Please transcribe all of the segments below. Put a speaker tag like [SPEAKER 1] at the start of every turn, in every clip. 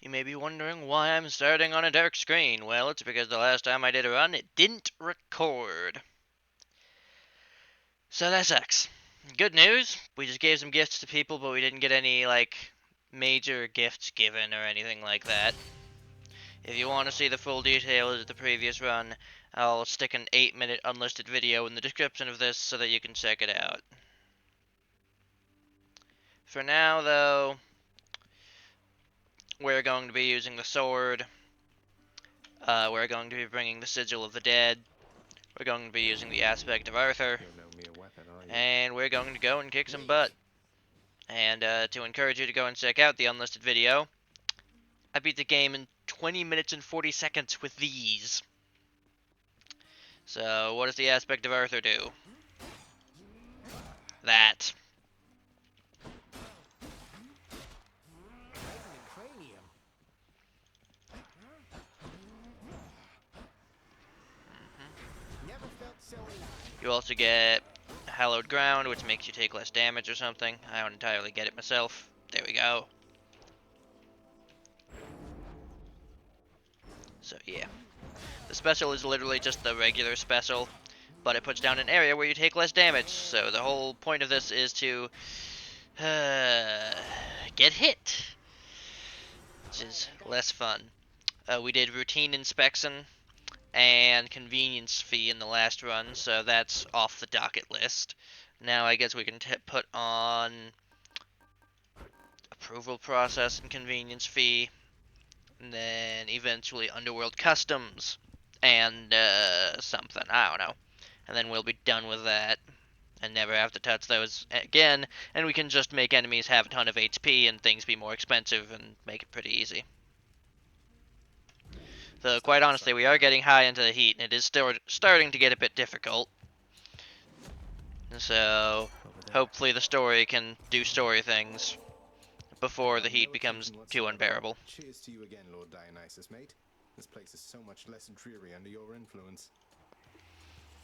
[SPEAKER 1] You may be wondering why I'm starting on a dark screen. Well, it's because the last time I did a run, it didn't record. So that sucks. Good news, we just gave some gifts to people, but we didn't get any, major gifts given or anything like that. If you want to see the full details of the previous run, I'll stick an 8-minute unlisted video in the description of this so that you can check it out. For now, though, we're going to be using the sword. We're going to be bringing the Sigil of the Dead. We're going to be using the aspect of Arthur.
[SPEAKER 2] You're no mere weapon, are you?
[SPEAKER 1] And we're going to go and kick some butt. And to encourage you to go and check out the unlisted video, I beat the game in 20 minutes and 40 seconds with these. So what does the aspect of Arthur do? That. You also get Hallowed Ground, which makes you take less damage or something. I don't entirely get it myself. There we go. So yeah. The special is literally just the regular special, but it puts down an area where you take less damage. So the whole point of this is to get hit, which is less fun. We did routine inspection and convenience fee in the last run, so that's off the docket list. Now I guess we can put on approval process and convenience fee, and then eventually Underworld Customs and something, I don't know. And then we'll be done with that and never have to touch those again, and we can just make enemies have a ton of HP and things be more expensive and make it pretty easy. So quite honestly, we are getting high into the heat, and it is still starting to get a bit difficult. So hopefully the story can do story things before the heat becomes too unbearable.
[SPEAKER 2] Cheers to you again, Lord Dionysus, mate. This place is so much less dreary under your influence.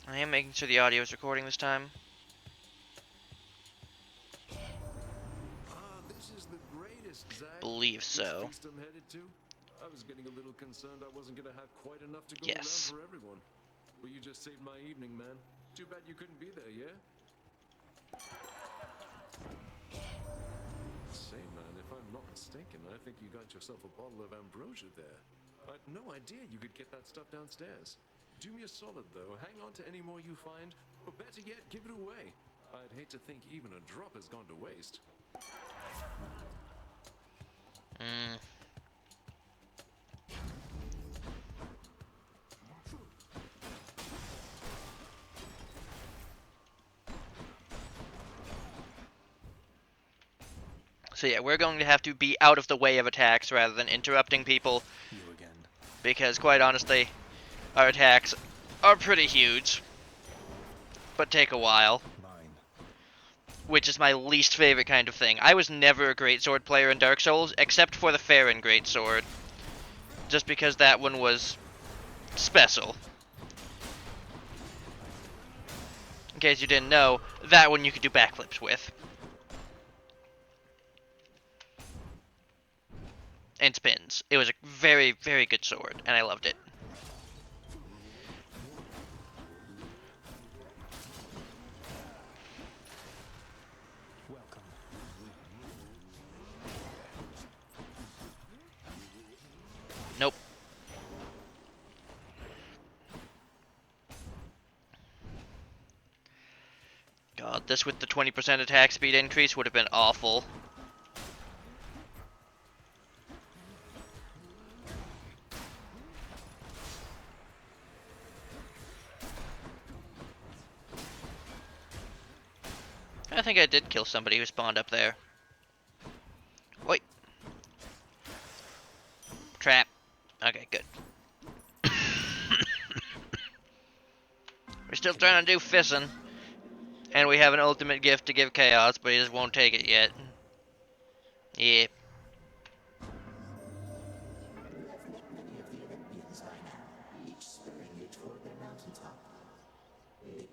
[SPEAKER 1] I am making sure the audio is recording this time.
[SPEAKER 3] This is the greatest, Zach.
[SPEAKER 1] Believe so.
[SPEAKER 3] Feast I'm headed to? I was getting a little concerned I wasn't gonna have quite enough to go
[SPEAKER 1] Yes.
[SPEAKER 3] around for everyone. Well, you just saved my evening, man. Too bad you couldn't be there, yeah? Say, man, if I'm not mistaken, I think you got yourself a bottle of ambrosia there. I had no idea you could get that stuff downstairs. Do me a solid, though. Hang on to any more you find, or better yet, give it away. I'd hate to think even a drop has gone to waste.
[SPEAKER 1] So yeah, we're going to have to be out of the way of attacks rather than interrupting people.
[SPEAKER 2] You again.
[SPEAKER 1] Because quite honestly, our attacks are pretty huge, but take a while.
[SPEAKER 2] Mine.
[SPEAKER 1] Which is my least favorite kind of thing. I was never a greatsword player in Dark Souls, except for the Farron greatsword. Just because that one was special. In case you didn't know, that one you could do backflips with. And spins. It was a very, very good sword, and I loved it.
[SPEAKER 2] Welcome.
[SPEAKER 1] Nope. God, this with the 20% attack speed increase would have been awful. I think I did kill somebody who spawned up there. Wait. Trap. Okay, good. We're still trying to do Fissin'. And we have an ultimate gift to give Chaos, but he just won't take it yet. Yeah.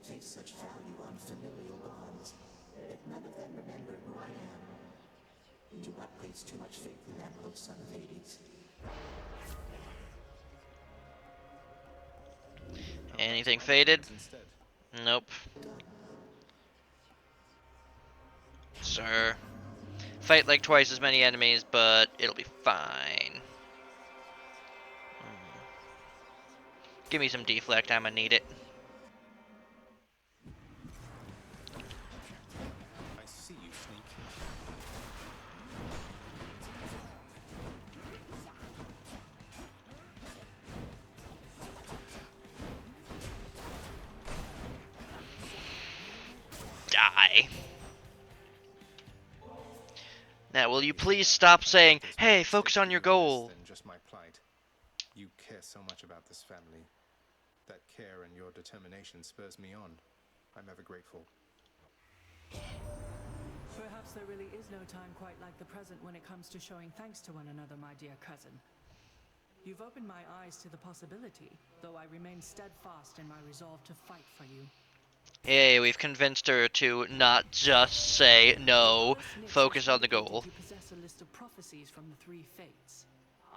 [SPEAKER 4] Place such value on familial bonds, yet none of them remember who I am. Do not place too much faith in them, O son of Hades.
[SPEAKER 1] Anything
[SPEAKER 2] Other
[SPEAKER 1] faded?
[SPEAKER 2] things instead.
[SPEAKER 1] Nope. Sir. Fight like twice as many enemies, but it'll be fine. Give me some deflect, I'ma need it.
[SPEAKER 2] I see you, Sneak.
[SPEAKER 1] Die. Now, will you please stop saying, hey, focus on your goal?
[SPEAKER 2] Than just my plight. You care so much about this family. That care and your determination spurs me on. I'm ever grateful.
[SPEAKER 5] Perhaps there really is no time quite like the present when it comes to showing thanks to one another, my dear cousin. You've opened my eyes to the possibility, though I remain steadfast in my resolve to fight for you.
[SPEAKER 1] Yay, we've convinced her to not just say no, focus on the goal.
[SPEAKER 5] You possess a list of prophecies from the three fates.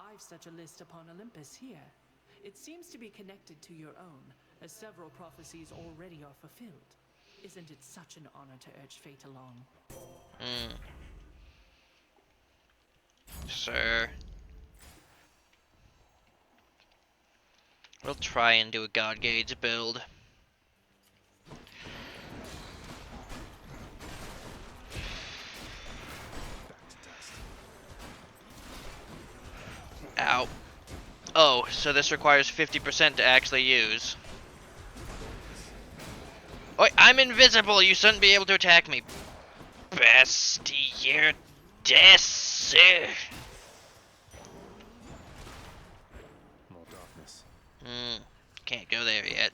[SPEAKER 5] I've such a list upon Olympus here. It seems to be connected to your own, as several prophecies already are fulfilled. Isn't it such an honor to urge fate along?
[SPEAKER 1] Sir. We'll try and do a God Gauge build.
[SPEAKER 2] Back to dust.
[SPEAKER 1] Ow. Oh, so this requires 50% to actually use. Oi, I'm invisible! You shouldn't be able to attack me. Bestier des.
[SPEAKER 2] More darkness.
[SPEAKER 1] Can't go there yet.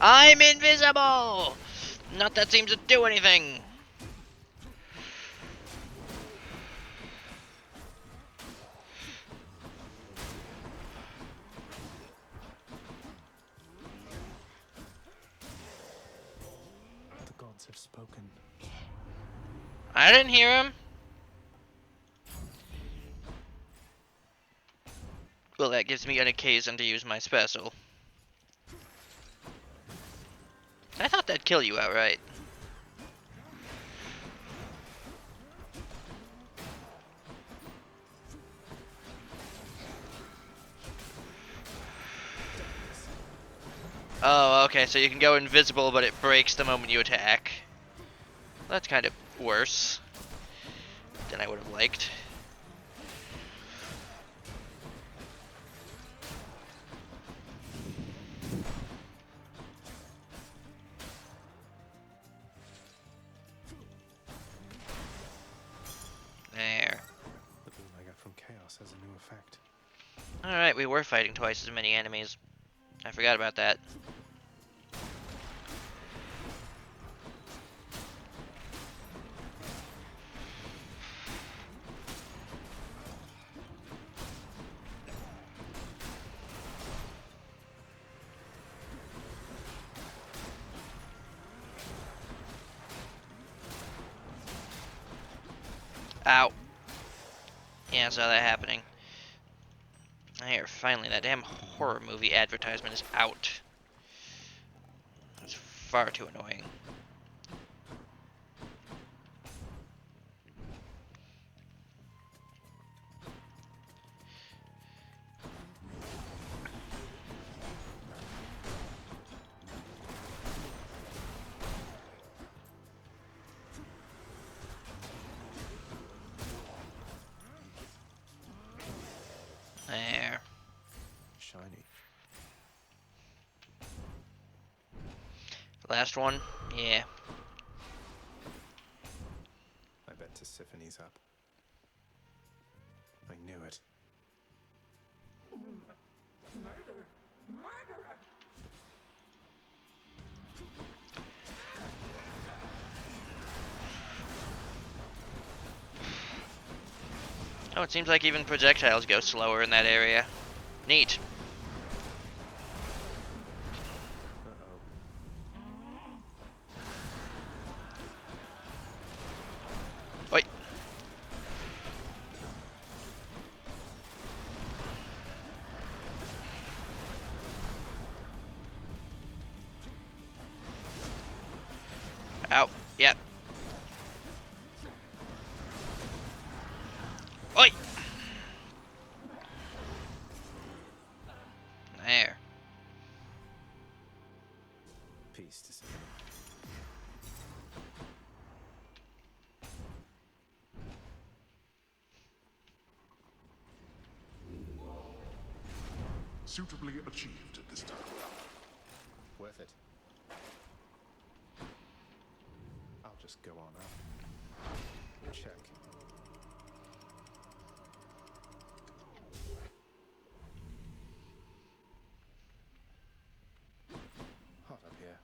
[SPEAKER 1] I'm invisible! Not that seems to do anything.
[SPEAKER 2] The gods have spoken.
[SPEAKER 1] I didn't hear him. Well, that gives me an occasion to use my special. I thought that'd kill you outright. Oh, okay, so you can go invisible, but it breaks the moment you attack. That's kind of worse than I would have liked. There.
[SPEAKER 2] The boon I got from chaos has a new effect.
[SPEAKER 1] Alright, we were fighting twice as many enemies. I forgot about that. Ow. Yeah, I saw that happening. Here, finally, that damn horror movie advertisement is out. That's far too annoying. There.
[SPEAKER 2] Shiny.
[SPEAKER 1] Last one? Yeah.
[SPEAKER 2] I bet Tissiphane's up. I knew it.
[SPEAKER 1] Oh, it seems like even projectiles go slower in that area. Neat. Oi. Ow. Yep. Oi. There.
[SPEAKER 2] Peace to say.
[SPEAKER 6] Suitably achieved at this time.
[SPEAKER 2] Worth it. I'll just go on up. Check. Hot up here.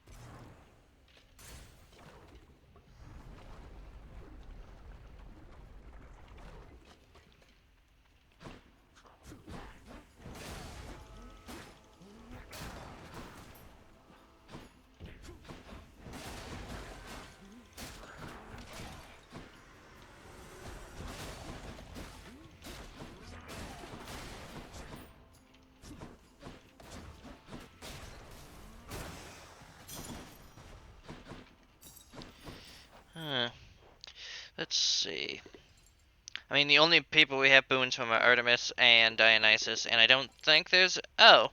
[SPEAKER 1] Huh. Let's see. I mean, the only people we have boons from are Artemis and Dionysus, and I don't think there's... Oh.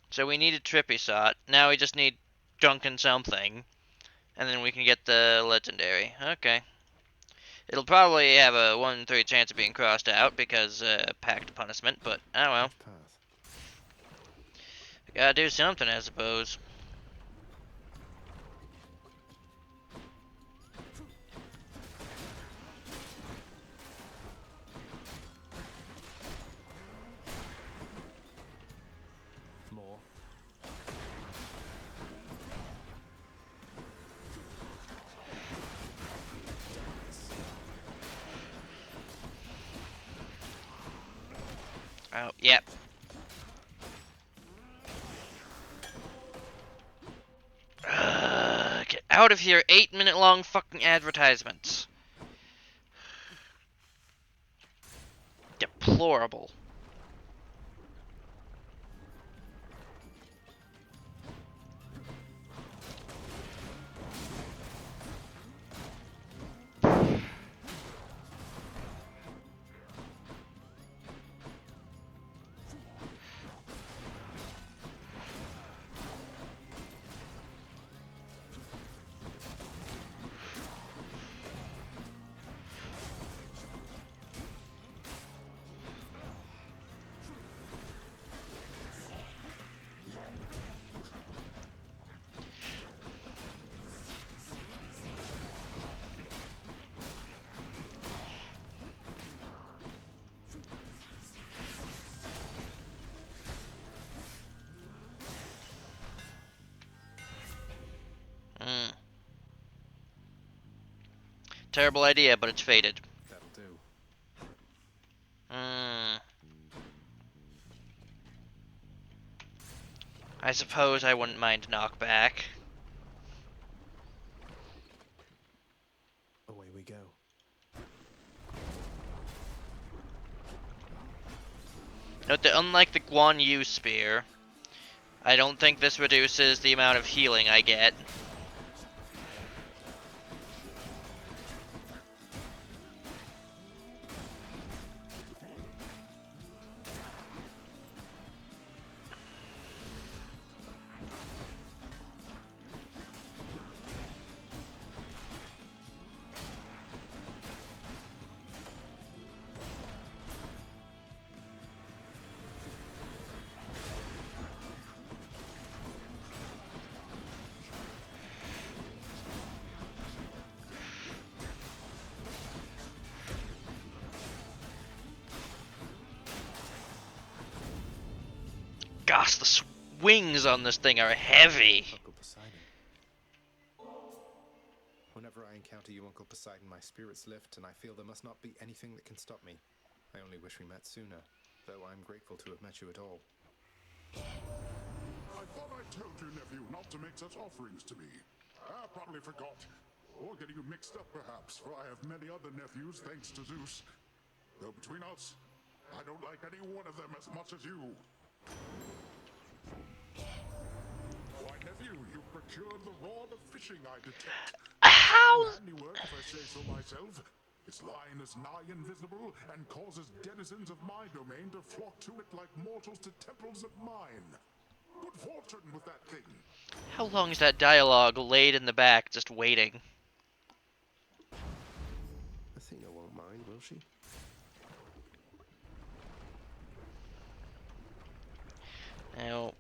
[SPEAKER 1] So we need a Trippy Sot. Now we just need Drunken something. And then we can get the Legendary. Okay. It'll probably have a 1 in 3 chance of being crossed out because Pact Punishment, but oh well.
[SPEAKER 2] Which path?
[SPEAKER 1] Gotta do something, I suppose.
[SPEAKER 2] More.
[SPEAKER 1] Oh, yep. Get out of here, 8-minute long fucking advertisements. Deplorable. Mm. Terrible idea, but it's fated.
[SPEAKER 2] That'll do.
[SPEAKER 1] Mm. I suppose I wouldn't mind knockback.
[SPEAKER 2] Away we go.
[SPEAKER 1] Note that unlike the Guan Yu spear, I don't think this reduces the amount of healing I get. Gosh, the swings on this thing are heavy.
[SPEAKER 2] Uncle Poseidon. Whenever I encounter to you, Uncle Poseidon, my spirits lift, and I feel there must not be anything that can stop me. I only wish we met sooner, though I'm grateful to have met you at all.
[SPEAKER 6] I thought I told you, nephew, not to make such offerings to me. I probably forgot. Or getting you mixed up, perhaps, for I have many other nephews, thanks to Zeus. Though between us, I don't like any one of them as much as you. Why, nephew, you procured the rod of fishing, I detect.
[SPEAKER 1] How?
[SPEAKER 6] Fine handiwork, if I say so myself. Its line is nigh invisible and causes denizens of my domain to flock to it like mortals to temples of mine. Good fortune with that thing.
[SPEAKER 1] How long is that dialogue laid in the back, just waiting?
[SPEAKER 2] Athena won't mind, will she?
[SPEAKER 1] Now,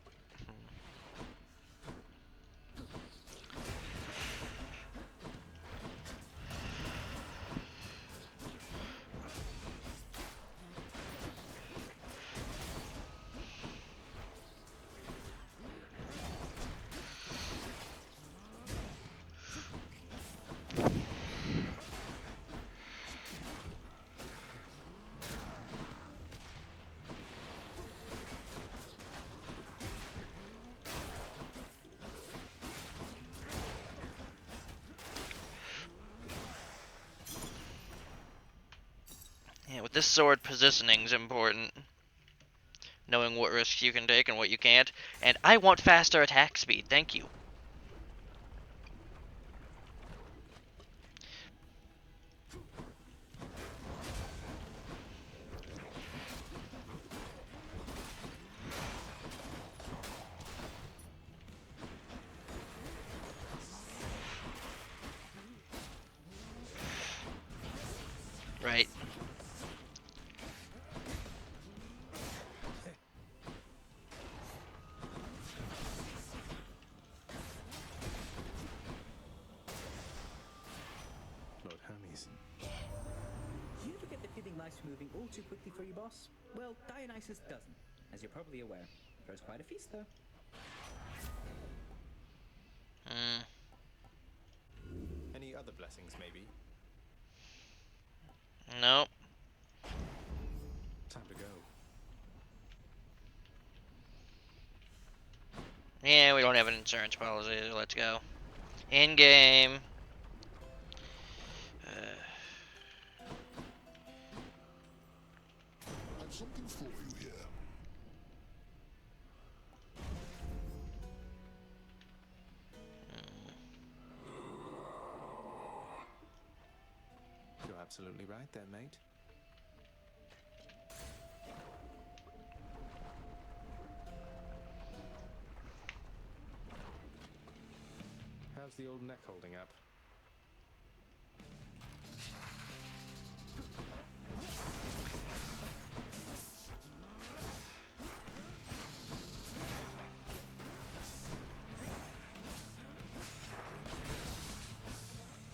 [SPEAKER 1] yeah, with this sword, positioning's important. Knowing what risks you can take and what you can't. And I want faster attack speed, thank you. Right.
[SPEAKER 2] Lord Hermes.
[SPEAKER 7] You ever get the feeling life's moving all too quickly for you, boss? Well, Dionysus doesn't, as you're probably aware. Throws quite a feast, though.
[SPEAKER 2] Any other blessings, maybe?
[SPEAKER 1] Nope.
[SPEAKER 2] Time to go.
[SPEAKER 1] Yeah, we don't have an insurance policy, so let's go. In game.
[SPEAKER 6] I've something for you here.
[SPEAKER 2] You're absolutely right there, mate. How's the old neck holding up?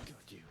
[SPEAKER 2] Got you.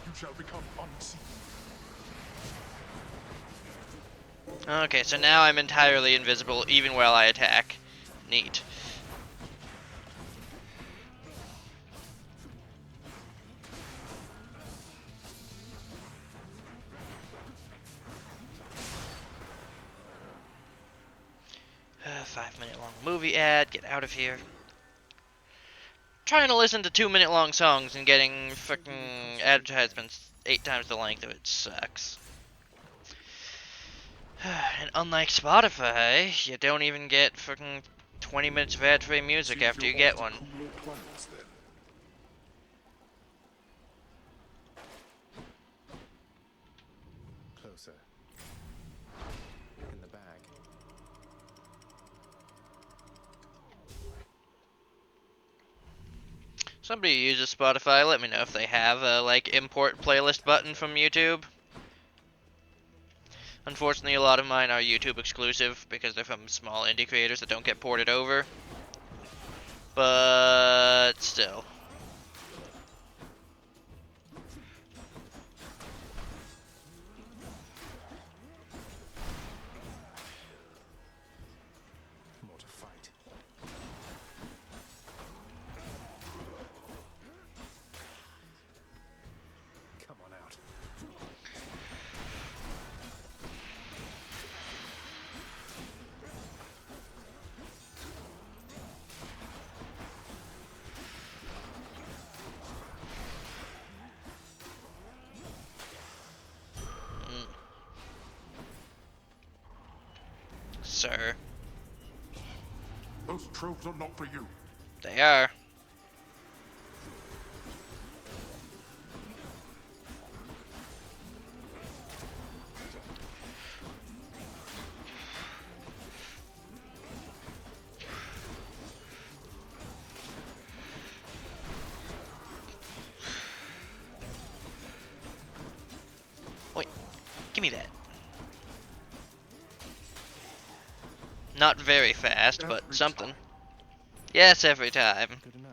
[SPEAKER 6] You shall become unseen.
[SPEAKER 1] Okay, so now I'm entirely invisible even while I attack. Neat. Uh, 5-minute long movie ad. Get out of here. trying to listen to 2-minute long songs and getting fucking advertisements 8 times the length of it sucks. And unlike Spotify, you don't even get fucking 20 minutes of ad-free music
[SPEAKER 6] Seems
[SPEAKER 1] after you
[SPEAKER 6] you're
[SPEAKER 1] get
[SPEAKER 6] off to
[SPEAKER 1] one.
[SPEAKER 6] cooler climates then.
[SPEAKER 2] Closer. In the bag.
[SPEAKER 1] Somebody who uses Spotify, let me know if they have a like import playlist button from YouTube. Unfortunately, a lot of mine are YouTube exclusive because they're from small indie creators that don't get ported over. But still.
[SPEAKER 2] More to fight. Come on out.
[SPEAKER 1] Sir.
[SPEAKER 6] Those tropes are not for you.
[SPEAKER 1] They are. Wait, give me that. Not very fast, but
[SPEAKER 6] Every
[SPEAKER 1] something.
[SPEAKER 6] time.
[SPEAKER 1] Yes, every time.
[SPEAKER 2] Good enough.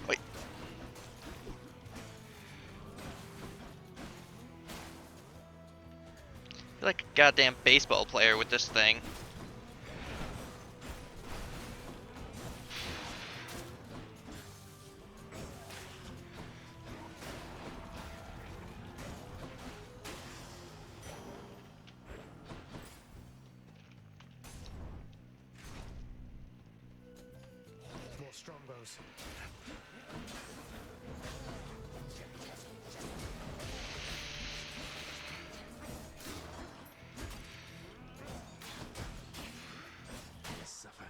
[SPEAKER 1] Wait. You're like a goddamn baseball player with this thing.
[SPEAKER 2] More strongbows. Suffer.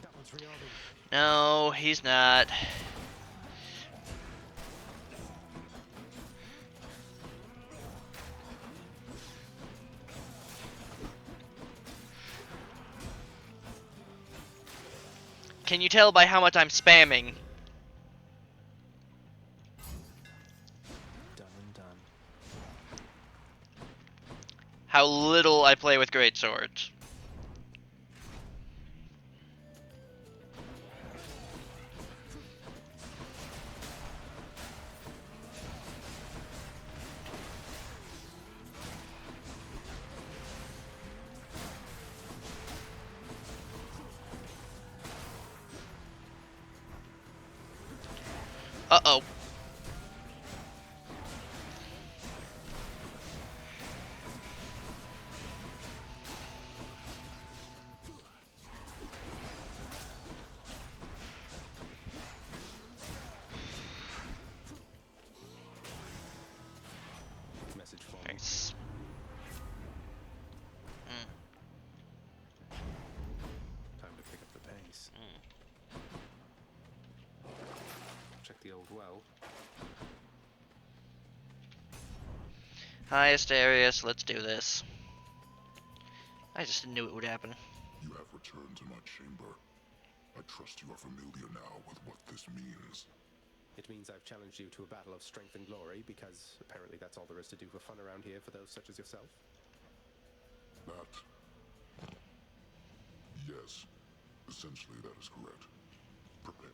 [SPEAKER 2] That one's for Yarby.
[SPEAKER 1] No, he's not. Can you tell by how much I'm spamming?
[SPEAKER 2] Done and done.
[SPEAKER 1] How little I play with great swords. Uh-oh.
[SPEAKER 2] Message for me.
[SPEAKER 1] Nice.
[SPEAKER 2] Time to pick up the pace. Check the old well.
[SPEAKER 1] Hi, Asterius. Let's do this. I just knew it would happen.
[SPEAKER 6] You have returned to my chamber. I trust you are familiar now with what this means.
[SPEAKER 2] It means I've challenged you to a battle of strength and glory, because apparently that's all there is to do for fun around here for those such as yourself.
[SPEAKER 6] That... Yes. Essentially, that is correct. Prepare.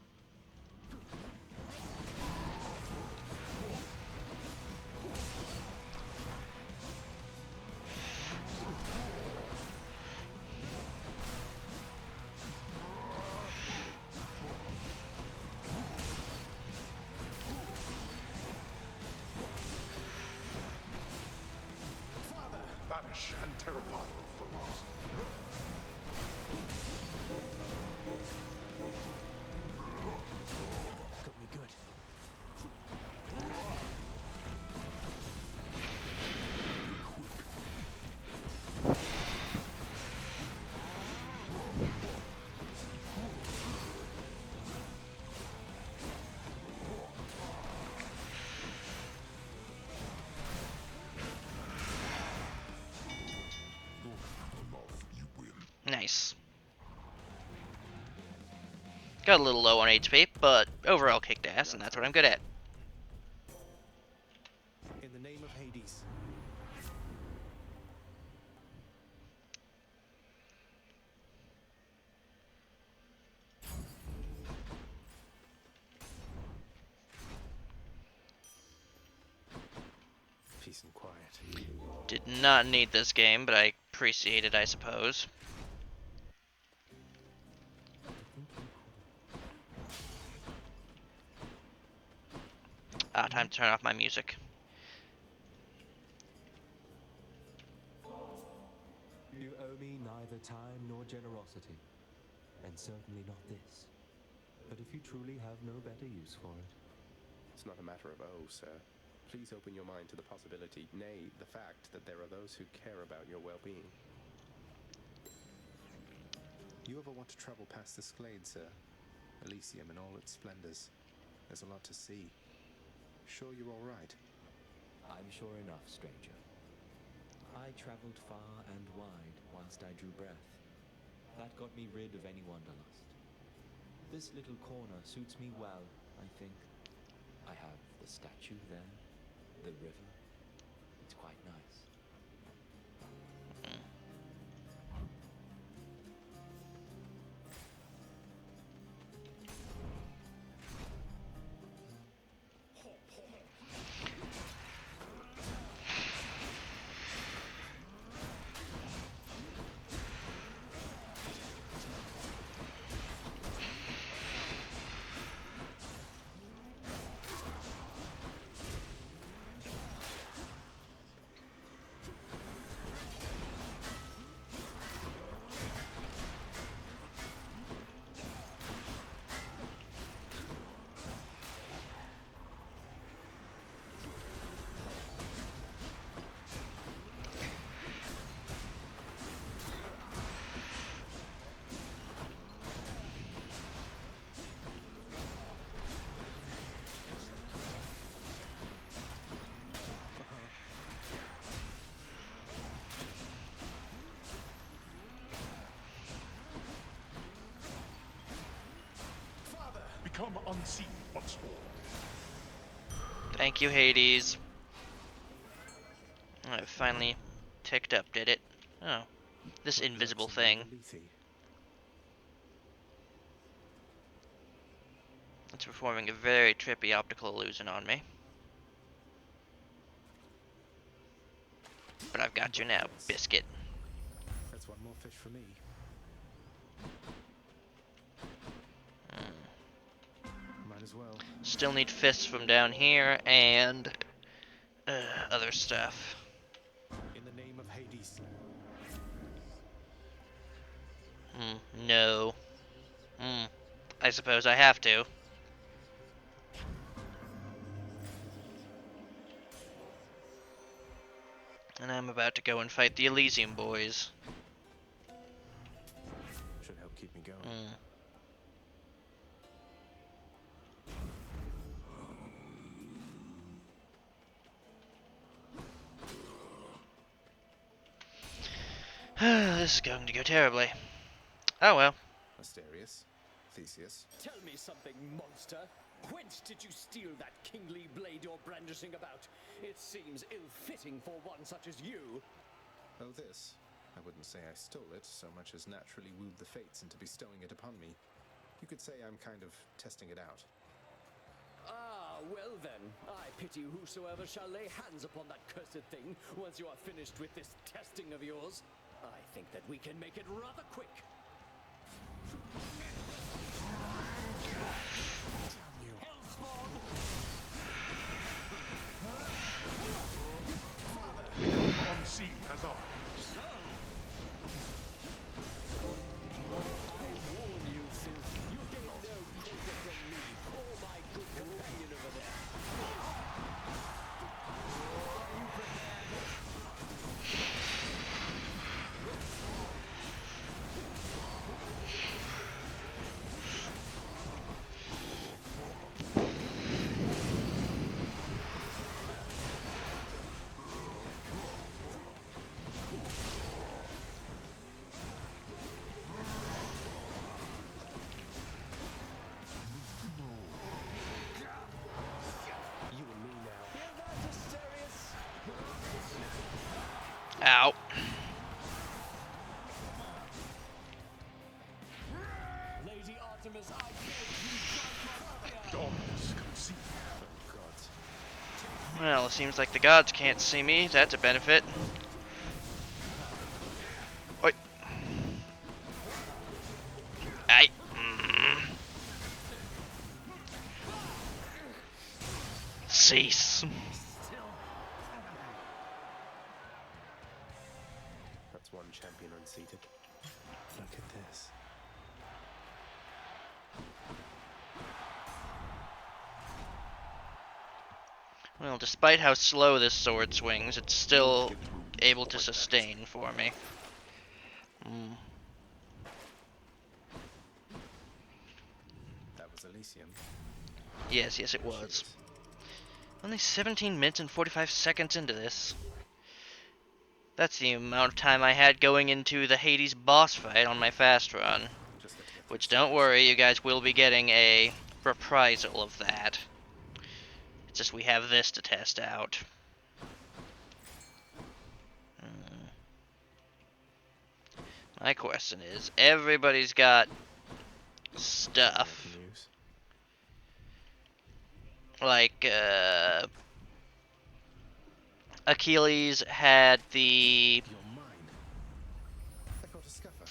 [SPEAKER 6] Banish and terrify your foes.
[SPEAKER 3] Got me good.
[SPEAKER 6] Enough, you win.
[SPEAKER 1] Nice. Got a little low on HP, but overall kicked ass, and that's what I'm good at.
[SPEAKER 2] In the name of Hades. Peace and quiet.
[SPEAKER 1] Did not need this game, but I appreciate it, I suppose. Ah, time to turn off my music.
[SPEAKER 8] You owe me neither time nor generosity, and certainly not this. But if you truly have no better use for it,
[SPEAKER 2] It's not a matter of oh, sir. Please open your mind to the possibility, nay, the fact that there are those who care about your well-being. You ever want to travel past this glade, sir? Elysium in all its splendors. There's a lot to see. Sure you're all right?
[SPEAKER 8] I'm sure enough, stranger. I traveled far and wide whilst I drew breath. That got me rid of any wanderlust. This little corner suits me well, I think. I have the statue there, the river. It's quite nice.
[SPEAKER 6] Become unseen once more.
[SPEAKER 1] Thank you, Hades. I finally ticked up, did it? Oh, this invisible thing. It's performing a very trippy optical illusion on me. But I've got you now, Biscuit.
[SPEAKER 2] That's one more fish for me. Might as well.
[SPEAKER 1] Still need fists from down here, and other stuff.
[SPEAKER 2] In the name of Hades.
[SPEAKER 1] No. I suppose I have to. And I'm about to go and fight the Elysium boys.
[SPEAKER 2] Should help keep me going.
[SPEAKER 1] This is going to go terribly. Oh well.
[SPEAKER 2] Asterius, Theseus.
[SPEAKER 9] Tell me something, monster. Whence did you steal that kingly blade you're brandishing about? It seems ill-fitting for one such as you.
[SPEAKER 2] Oh, this? I wouldn't say I stole it so much as naturally wooed the fates into bestowing it upon me. You could say I'm kind of testing it out.
[SPEAKER 9] Ah, well then, I pity whosoever shall lay hands upon that cursed thing once you are finished with this testing of yours. I think that we can make it rather quick.
[SPEAKER 6] On scene as I.
[SPEAKER 9] I warn you, Sith, you gain no credit from me or my good companion over there. Are you prepared? You and me now. Hear that, Asterius?
[SPEAKER 1] Ow.
[SPEAKER 9] Lady Artemis, I beg you, judge my
[SPEAKER 6] Dominus conceive.
[SPEAKER 2] Gods.
[SPEAKER 1] Well, it seems like the gods can't see me. That's a benefit. Oi. Aye. Cease.
[SPEAKER 2] That's one champion unseated. Look at this.
[SPEAKER 1] Well, despite how slow this sword swings, it's still able to sustain for me.
[SPEAKER 2] That was Elysium.
[SPEAKER 1] Yes, it was. Only 17 minutes and 45 seconds into this. That's the amount of time I had going into the Hades boss fight on my fast run.
[SPEAKER 2] Just had to get
[SPEAKER 1] Which,
[SPEAKER 2] through
[SPEAKER 1] don't worry, you guys will be getting a reprisal of that. It's just we have this to test out. My question is, everybody's got stuff.
[SPEAKER 2] news.
[SPEAKER 1] Like, Achilles had the...
[SPEAKER 2] You're mine. I got a scuffer.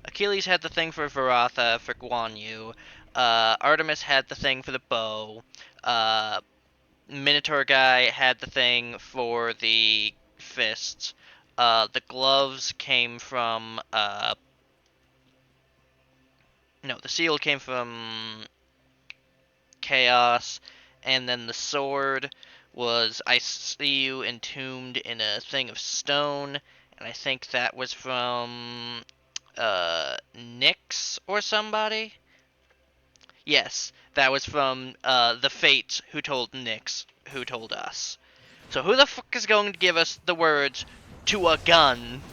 [SPEAKER 1] Achilles had the thing for Varatha, for Guan Yu. Artemis had the thing for the bow. Minotaur guy had the thing for the fists. The gloves came from, no, the seal came from Chaos, and then the sword was I see you entombed in a thing of stone, and I think that was from Nyx or somebody. Yes, that was from the Fates who told Nyx who told us. So who the fuck is going to give us the words to a gun?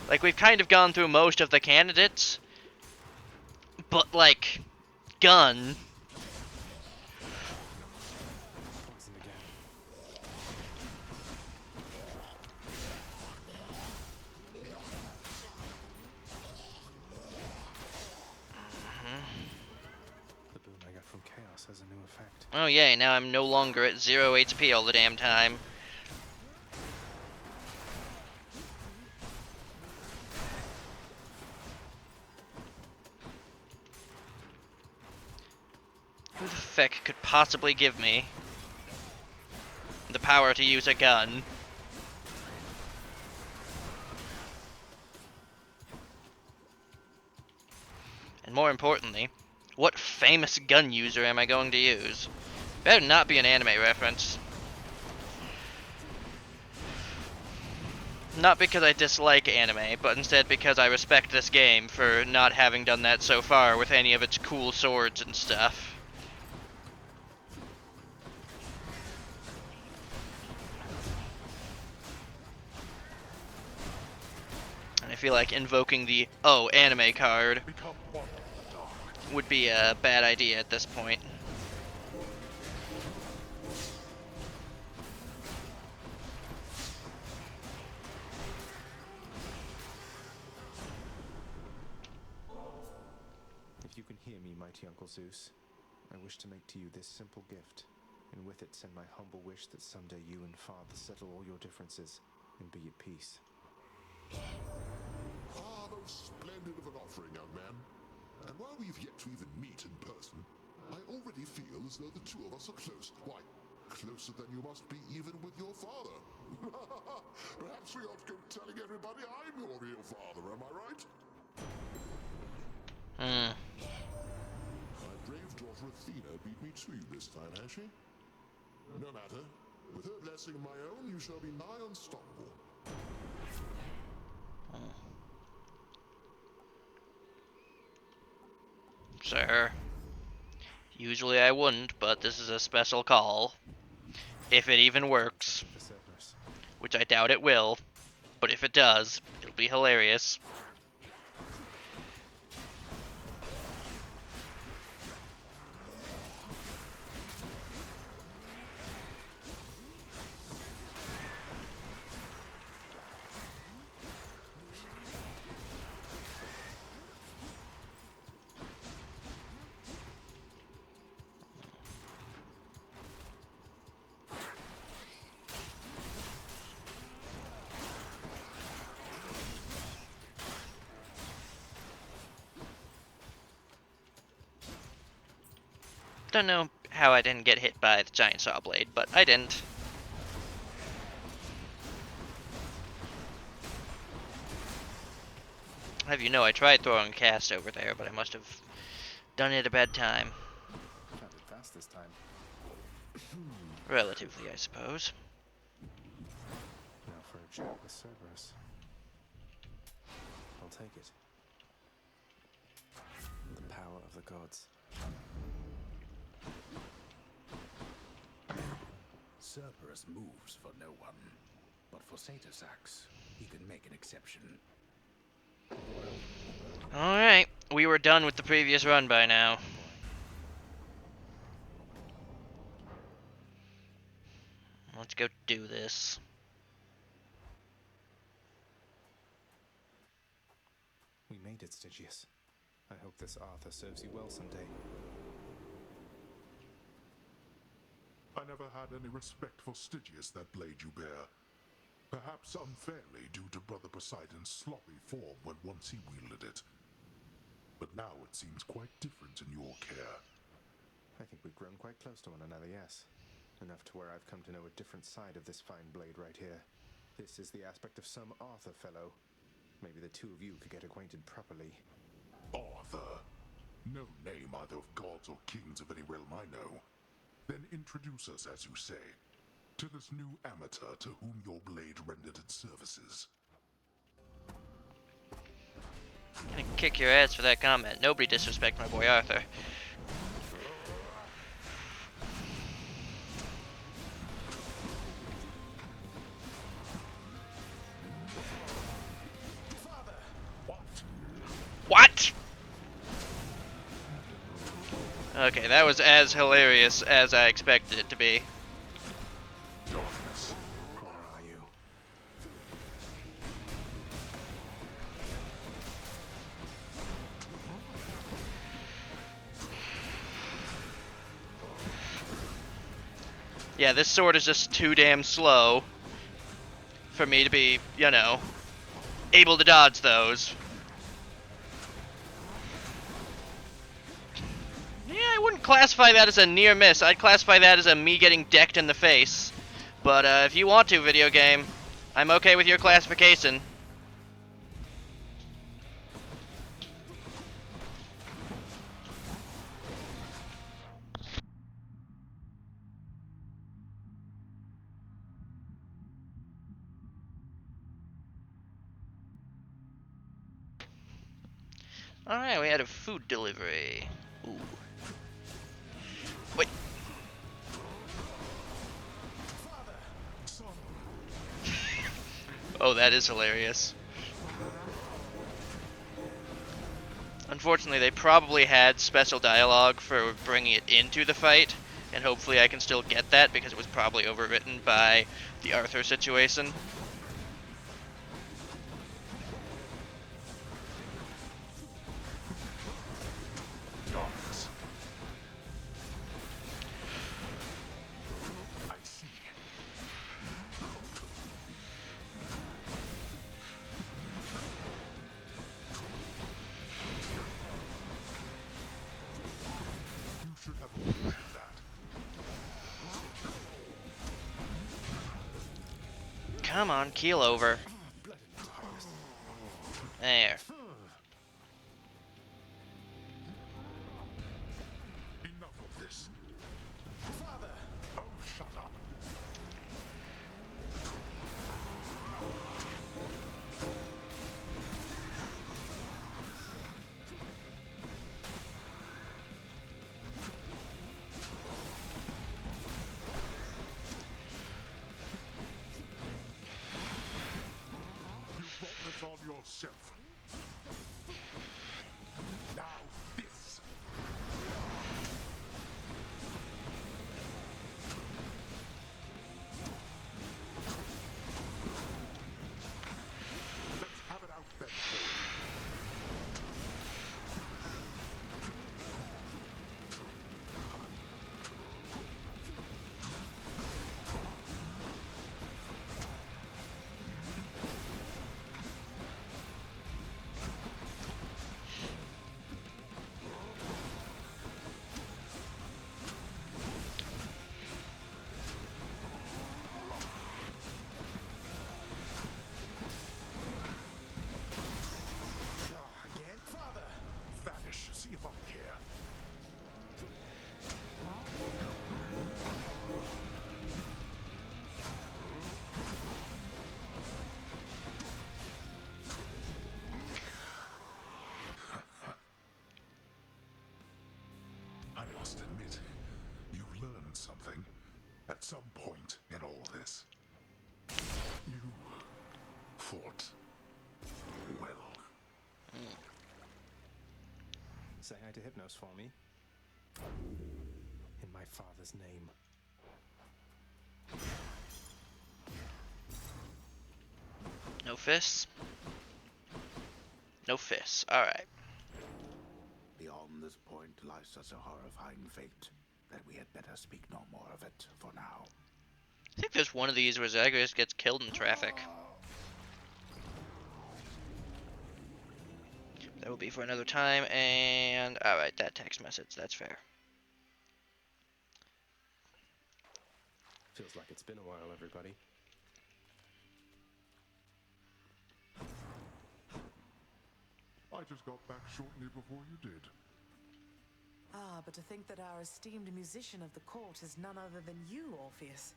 [SPEAKER 1] Like, we've kind of gone through most of the candidates, but like, gun.
[SPEAKER 2] Poisoned again. The boon I got from Chaos has a new effect.
[SPEAKER 1] Oh yay, now I'm no longer at 0 HP all the damn time. Who the feck could possibly give me the power to use a gun? And more importantly, what famous gun user am I going to use? Better not be an anime reference. Not because I dislike anime, but instead because I respect this game for not having done that so far with any of its cool swords and stuff. And I feel like invoking the "oh, anime" card
[SPEAKER 6] Become one with the dark.
[SPEAKER 1] would be a bad idea at this point.
[SPEAKER 2] If you can hear me, mighty Uncle Zeus, I wish to make to you this simple gift, and with it send my humble wish that someday you and Father settle all your differences and be at peace.
[SPEAKER 6] Ah, most splendid of an offering, young man. And while we've yet to even meet in person, I already feel as though the two of us are close. Why, closer than you must be even with your father. Perhaps we ought to go telling everybody I'm your real father, am I right?
[SPEAKER 1] Hmm.
[SPEAKER 6] My brave daughter Athena beat me to you this time, has she? No matter. With her blessing of my own, you shall be nigh unstoppable.
[SPEAKER 1] Sir. Usually I wouldn't, but this is a special call. If it even works.
[SPEAKER 2] For Cerberus.
[SPEAKER 1] Which I doubt it will. But if it does, it'll be hilarious. Don't know how I didn't get hit by the giant saw blade, but I didn't. Have you know, I tried throwing a cast over there, but I must have done it at a bad time.
[SPEAKER 2] Found it fast this time.
[SPEAKER 1] Relatively, I suppose.
[SPEAKER 2] Now for a chat with Cerberus. I'll take it. The power of the gods.
[SPEAKER 10] Cerberus moves for no one, but for Satasax, he can make an exception.
[SPEAKER 1] Alright, we were done with the previous run by now. Let's go do this.
[SPEAKER 2] We made it, Stygius. I hope this Arthur serves you well someday.
[SPEAKER 6] I never had any respect for Stygius, that blade you bear. Perhaps unfairly due to Brother Poseidon's sloppy form when once he wielded it. But now it seems quite different in your care.
[SPEAKER 2] I think we've grown quite close to one another, yes. Enough to where I've come to know a different side of this fine blade right here. This is the aspect of some Arthur fellow. Maybe the two of you could get acquainted properly.
[SPEAKER 6] Arthur? No name either of gods or kings of any realm I know. Then introduce us, as you say, to this new amateur to whom your blade rendered its services.
[SPEAKER 1] I'm gonna kick your ass for that comment. Nobody disrespect my boy Arthur. What? Okay, that was as hilarious as I expected it to be.
[SPEAKER 6] Darkness,
[SPEAKER 2] Where are you?
[SPEAKER 1] Yeah, this sword is just too damn slow for me to be, you know, able to dodge those. Yeah, I wouldn't classify that as a near miss. I'd classify that as a me getting decked in the face. But if you want to, video game, I'm okay with your classification. Alright, we had a food delivery. Ooh. Wait. Oh, that is hilarious. Unfortunately, they probably had special dialogue for bringing it into the fight, and hopefully I can still get that because it was probably overwritten by the Arthur situation.
[SPEAKER 6] Darkness. I see. You should have avoided that.
[SPEAKER 1] Come on, keel over. There.
[SPEAKER 6] Enough of this. Father! Oh, shut up. You brought this on yourself. Now, this. Let's have it out then. Again? Father! Vanish. See if I care. I must admit, you've learned something at some point in all this. You fought well.
[SPEAKER 2] Say hi to Hypnos for me. In my father's name.
[SPEAKER 1] No fists? No fists. Alright.
[SPEAKER 10] Beyond this point lies such a horrifying fate that we had better speak no more of it for now.
[SPEAKER 1] I think there's one of these where Zagreus gets killed in traffic. That will be for another time, and alright, that text message, that's fair.
[SPEAKER 2] Feels like it's been a while, everybody.
[SPEAKER 6] I just got back shortly before you did.
[SPEAKER 5] Ah, but to think that our esteemed musician of the court is none other than you, Orpheus.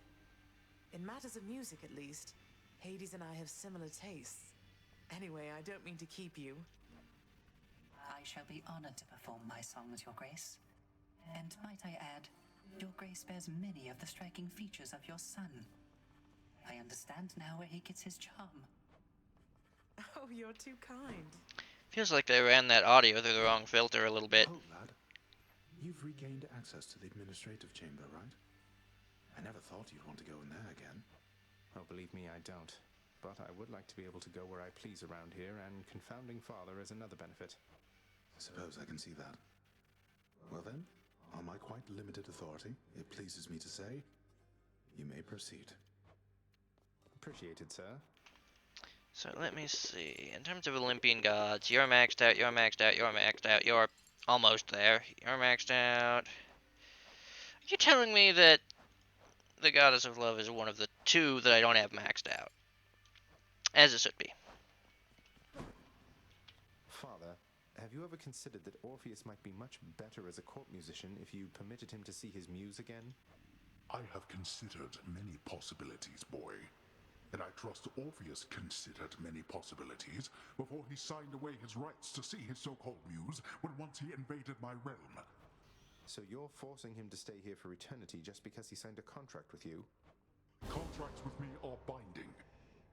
[SPEAKER 5] In matters of music, at least, Hades and I have similar tastes. Anyway, I don't mean to keep you.
[SPEAKER 11] I shall be honored to perform my songs, Your Grace. And might I add, Your Grace bears many of the striking features of your son. I understand now where he gets his charm.
[SPEAKER 5] Oh, you're too kind.
[SPEAKER 1] Feels like they ran that audio through the wrong filter a little bit.
[SPEAKER 10] Oh, lad. You've regained access to the administrative chamber, right? I never thought you'd want to go in there again.
[SPEAKER 2] Oh, believe me, I don't. But I would like to be able to go where I please around here, and confounding father is another benefit.
[SPEAKER 10] I suppose I can see that. Well then, on my quite limited authority, it pleases me to say, you may proceed.
[SPEAKER 2] Appreciated, sir.
[SPEAKER 1] So let me see. In terms of Olympian gods, you're maxed out, you're maxed out, you're maxed out, you're almost there. You're maxed out. Are you telling me that the goddess of love is one of the two that I don't have maxed out? As it should be.
[SPEAKER 2] Father, have you ever considered that Orpheus might be much better as a court musician if you permitted him to see his muse again?
[SPEAKER 6] I have considered many possibilities, boy. And I trust Orpheus considered many possibilities before he signed away his rights to see his so-called muse when once he invaded my realm.
[SPEAKER 2] So you're forcing him to stay here for eternity just because he signed a contract with you?
[SPEAKER 6] Contracts with me are binding,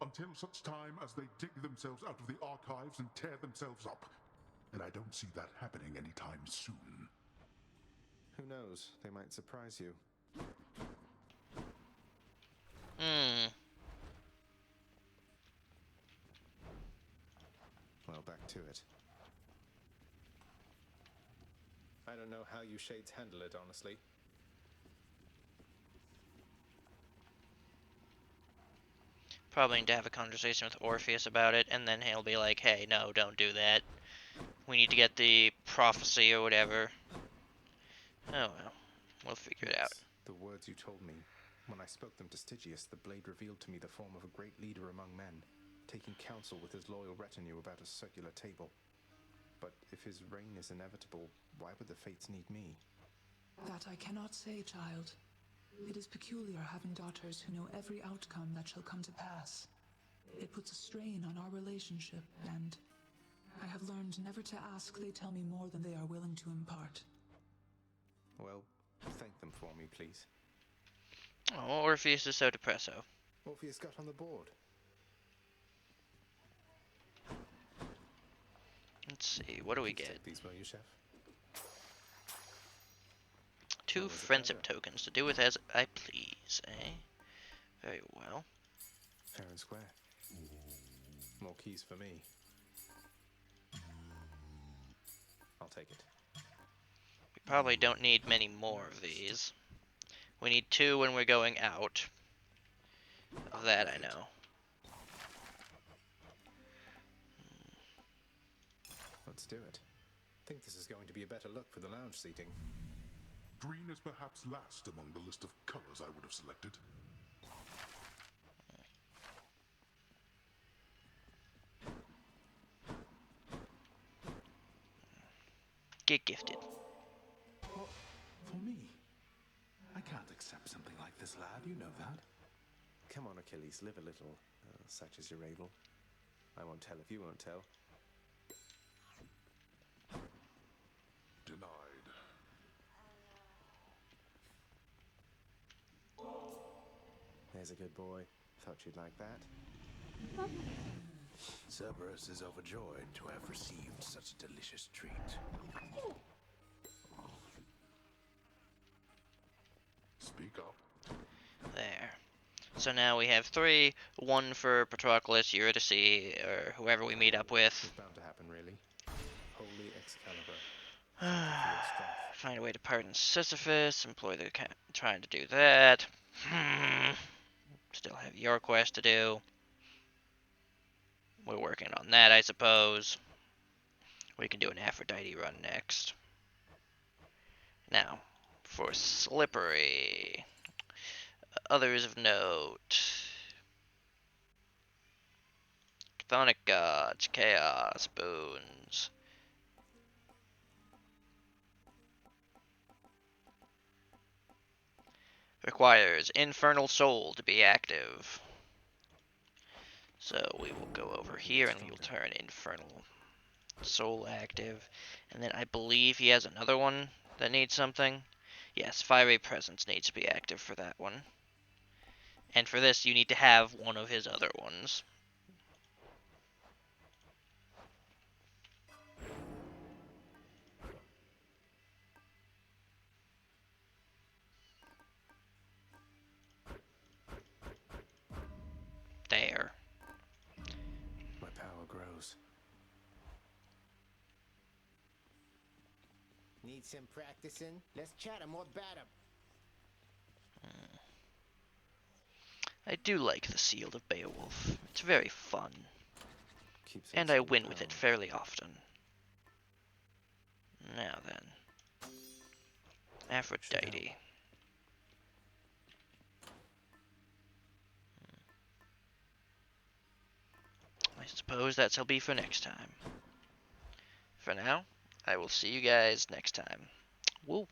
[SPEAKER 6] until such time as they dig themselves out of the archives and tear themselves up. and I don't see that happening anytime soon.
[SPEAKER 2] Who knows? They might surprise you. Well, back to it. I don't know how you shades handle it, honestly.
[SPEAKER 1] Probably need to have a conversation with Orpheus about it, and then he'll be like, hey, no, don't do that. We need to get the prophecy or whatever. Oh well, we'll figure it out.
[SPEAKER 2] The words you told me. When I spoke them to Stygius, the blade revealed to me the form of a great leader among men, taking counsel with his loyal retinue about a circular table. But if his reign is inevitable, why would the fates need me?
[SPEAKER 12] That I cannot say, child. It is peculiar having daughters who know every outcome that shall come to pass. It puts a strain on our relationship, and I have learned never to ask they tell me more than they are willing to impart.
[SPEAKER 2] Well, thank them for me, please.
[SPEAKER 1] Oh, Orpheus is so depresso.
[SPEAKER 2] Orpheus got on the board.
[SPEAKER 1] Let's see, what do we
[SPEAKER 2] Please
[SPEAKER 1] get?
[SPEAKER 2] take these, will you, Chef?
[SPEAKER 1] 2
[SPEAKER 2] Always a
[SPEAKER 1] friendship
[SPEAKER 2] pleasure.
[SPEAKER 1] tokens to do with as I please, eh? Very well.
[SPEAKER 2] Fair and square. More keys for me. I'll take it.
[SPEAKER 1] We probably don't need many more of these. We need 2 when we're going out. That I know.
[SPEAKER 2] Let's do it. I think this is going to be a better look for the lounge seating.
[SPEAKER 6] Green is perhaps last among the list of colors I would have selected.
[SPEAKER 1] Get gifted.
[SPEAKER 10] What? For me? I can't accept something like this, lad. You know that.
[SPEAKER 2] Come on, Achilles, live a little, such as you're able. I won't tell if you won't tell.
[SPEAKER 6] Denied.
[SPEAKER 2] There's a good boy. Thought you'd like that.
[SPEAKER 10] Cerberus is overjoyed to have received such a delicious treat.
[SPEAKER 6] Speak up.
[SPEAKER 1] There. So now we have 3, 1 for Patroclus, Eurydice, or whoever we meet up with.
[SPEAKER 2] It's bound to happen, really. Holy Excalibur. Thank you for your strength.
[SPEAKER 1] Find a way to pardon Sisyphus, employ the trying to do that. Still have your quest to do. We're working on that, I suppose. We can do an Aphrodite run next. Now, for Slippery. Others of note. Chthonic Gods, Chaos, Boons. Requires Infernal Soul to be active. So we will go over here and we will turn Infernal Soul active. And then I believe he has another one that needs something. Yes, Fiery Presence needs to be active for that one. And for this, you need to have one of his other ones. There.
[SPEAKER 2] My power grows.
[SPEAKER 13] Need some practicing? Let's chat more about him.
[SPEAKER 1] I do like the Seal of Beowulf. It's very fun.
[SPEAKER 2] Keeps
[SPEAKER 1] And
[SPEAKER 2] us
[SPEAKER 1] I
[SPEAKER 2] all
[SPEAKER 1] win with
[SPEAKER 2] down.
[SPEAKER 1] it fairly often. Now then. Aphrodite. I suppose that shall be for next time. For now, I will see you guys next time. Woo!